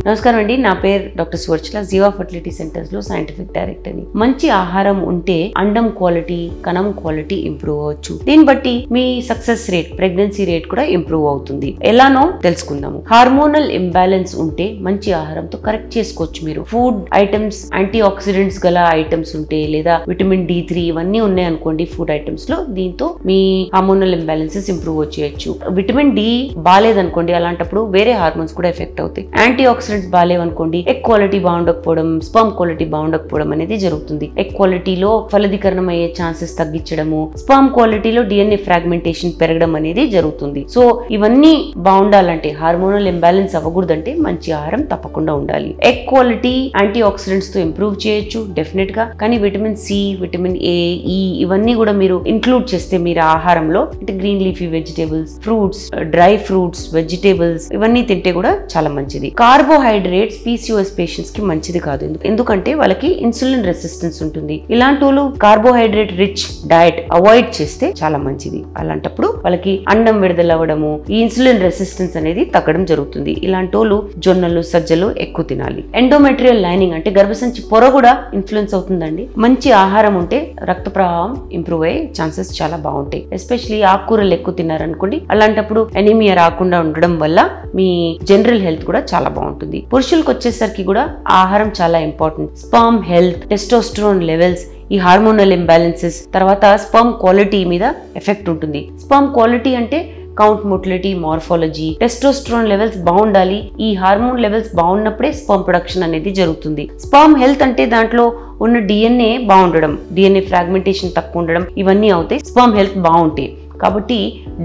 నమస్కారం అండి, నా పేరు డాక్టర్ సువర్చల, జీవా ఫర్టిలిటీ సెంటర్స్ లో సైంటిఫిక్ డైరెక్టర్ ని. మంచి ఆహారం ఉంటే అండం క్వాలిటీ, కణం క్వాలిటీ ఇంప్రూవ్ అవ్వచ్చు. దీన్ని బట్టి మీ సక్సెస్ రేట్, ప్రెగ్నెన్సీ రేట్ కూడా ఇంప్రూవ్ అవుతుంది. ఎలానో తెలుసుకుందాము. హార్మోనల్ ఇంబ్యాలెన్స్ ఉంటే మంచి ఆహారంతో కరెక్ట్ చేసుకోవచ్చు. మీరు ఫుడ్ ఐటమ్స్, యాంటీ ఆక్సిడెంట్స్ గల ఐటమ్స్ ఉంటే, లేదా విటమిన్ D3 ఇవన్నీ ఉన్నాయి అనుకోండి ఫుడ్ ఐటమ్స్ లో, దీంతో మీ హార్మోనల్ ఇంబ్యాలెన్సెస్ ఇంప్రూవ్ చేయొచ్చు. విటమిన్ D బాలేదనుకోండి, అలాంటప్పుడు వేరే హార్మోన్స్ కూడా ఎఫెక్ట్ అవుతాయి. యాంటీ ఆక్సిడెంట్స్ బాలేవనుకోండి, ఎగ్ క్వాలిటీ బాగుండకపోవడం, స్పర్మ్ క్వాలిటీ బాగుండకపోవడం అనేది జరుగుతుంది. ఎగ్ క్వాలిటీలో ఫలదీకరణం అయ్యే ఛాన్సెస్ తగ్గించడము, స్పర్మ్ క్వాలిటీలో DNA ఫ్రాగ్మెంటేషన్ పెరగడం అనేది జరుగుతుంది. సో ఇవన్నీ బాగుండాలంటే, హార్మోనల్ ఇంబ్యాలెన్స్ అవ్వకూడదంటే మంచి ఆహారం తప్పకుండా ఉండాలి. ఎగ్ క్వాలిటీ యాంటీ ఆక్సిడెంట్స్ తో ఇంప్రూవ్ చేయొచ్చు డెఫినెట్ గా. కానీ vitamin C, vitamin A, E ఇవన్నీ కూడా మీరు ఇంక్లూడ్ చేస్తే మీరు ఆహారంలో, అంటే green leafy vegetables, fruits, dry fruits, vegetables ఇవన్నీ తింటే కూడా చాలా మంచిది. కార్బోహైడ్రేట్స్ PCOS పేషెంట్స్ కి మంచిది కాదు. ఎందుకంటే వాళ్ళకి ఇన్సులిన్ రెసిస్టెన్స్ ఉంటుంది. ఇలాంటి వాళ్ళు కార్బోహైడ్రేట్ రిచ్ డైట్ అవాయిడ్ చేస్తే చాలా మంచిది. అలాంటప్పుడు వాళ్ళకి అండం విడుదల అవ్వడము, ఈ ఇన్సులిన్ రెసిస్టెన్స్ అనేది తగ్గడం జరుగుతుంది. ఇలాంటి వాళ్ళు జొన్నలు, సజ్జలు ఎక్కువ తినాలి. ఎండోమెట్రియల్ లైనింగ్ అంటే గర్భసంచి పొర కూడా ఇన్ఫ్లుయెన్స్ అవుతుందండి. మంచి ఆహారం ఉంటే రక్త ప్రవాహం ఇంప్రూవ్ అయ్యే ఛాన్సెస్ చాలా బాగుంటాయి. ఎస్పెషలీ ఆకుకూరలు ఎక్కువ తిన్నారనుకోండి, అలాంటప్పుడు ఎనీమియా రాకుండా ఉండడం వల్ల మీ జనరల్ హెల్త్ కూడా చాలా బాగుంటుంది. పురుషులకు వచ్చేసరికి కూడా ఆహారం చాలా important. Sperm health, testosterone levels, ఈ హార్మోనల్ ఇంబ్యాలెన్సెస్, తర్వాత స్పర్మ్ క్వాలిటీ మీద ఎఫెక్ట్ ఉంటుంది. స్పర్మ్ క్వాలిటీ అంటే count, motility, morphology, testosterone levels బాగుండాలి. ఈ హార్మోన్ లెవెల్స్ బాగున్నప్పుడే స్పర్మ్ ప్రొడక్షన్ అనేది జరుగుతుంది. స్పర్మ్ హెల్త్ అంటే దాంట్లో ఉన్న DNA బాగుండడం, DNA ఫ్రాగ్మెంటేషన్ తక్కువ ఉండడం, ఇవన్నీ అవుతాయి స్పర్మ్ హెల్త్ బాగుంటాయి. కాబట్టి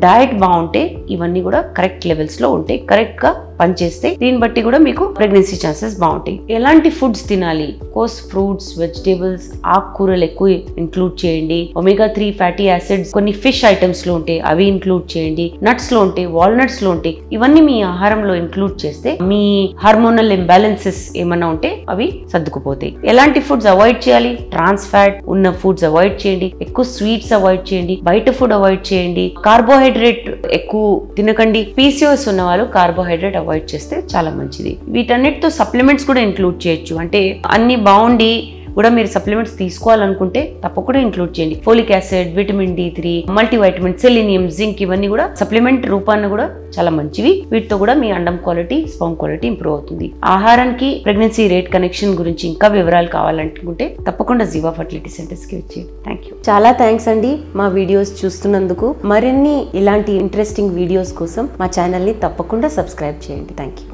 డయట్ బాగుంటే ఇవన్నీ కూడా కరెక్ట్ లెవెల్స్ లో ఉంటాయి, కరెక్ట్ గా పనిచేస్తే దీన్ని బట్టి కూడా మీకు ప్రెగ్నెన్సీ ఛాన్సెస్ బాగుంటాయి. ఎలాంటి ఫుడ్స్ తినాలి? కోర్స్ ఫ్రూట్స్, వెజిటేబుల్స్, ఆకుకూరలు ఎక్కువ ఇంక్లూడ్ చేయండి. omega-3 ఫ్యాటీ యాసిడ్స్ కొన్ని ఫిష్ ఐటమ్స్ లో ఉంటాయి, అవి ఇంక్లూడ్ చేయండి. నట్స్ లో ఉంటాయి, వాల్నట్స్ లో ఉంటాయి. ఇవన్నీ మీ ఆహారంలో ఇంక్లూడ్ చేస్తే మీ హార్మోనల్ ఇంబ్యాలెన్సెస్ ఏమన్నా ఉంటే అవి సర్దుకుపోతాయి. ఎలాంటి ఫుడ్స్ అవాయిడ్ చేయాలి? ట్రాన్స్ ఫ్యాట్ ఉన్న ఫుడ్స్ అవాయిడ్ చేయండి, ఎక్కువ స్వీట్స్ అవాయిడ్ చేయండి, బయట ఫుడ్ అవాయిడ్ చేయండి, కార్బోహైడ్రేట్ ఎక్కువ తినకండి. PCOS ఉన్న వాళ్ళు కార్బోహైడ్రేట్ అవాయిడ్ చేస్తే చాలా మంచిది. వీటన్నిటితో సప్లిమెంట్స్ కూడా ఇంక్లూడ్ చేయొచ్చు. అంటే అన్ని బాగుండి కూడా మీరు సప్లిమెంట్స్ తీసుకోవాలనుకుంటే తప్పకుండా ఇంక్లూడ్ చేయండి. Folic acid, vitamin D3, multivitamin, selenium, zinc ఇవన్నీ కూడా సప్లిమెంట్ రూపాన్ని కూడా చాలా మంచివి. వీటితో కూడా మీ అండం క్వాలిటీ, స్పర్మ్ క్వాలిటీ ఇంప్రూవ్ అవుతుంది. ఆహారానికి ప్రెగ్నెన్సీ రేట్ కనెక్షన్ గురించి ఇంకా వివరాలు కావాలనుకుంటే తప్పకుండా జీవా ఫర్టిలిటీ సెంటర్స్ కి వచ్చి. Thank you. చాలా థ్యాంక్స్ అండి మా వీడియోస్ చూస్తున్నందుకు. మరిన్ని ఇలాంటి ఇంట్రెస్టింగ్ వీడియోస్ కోసం మా ఛానల్ ని తప్పకుండా సబ్స్క్రైబ్ చేయండి. Thank you.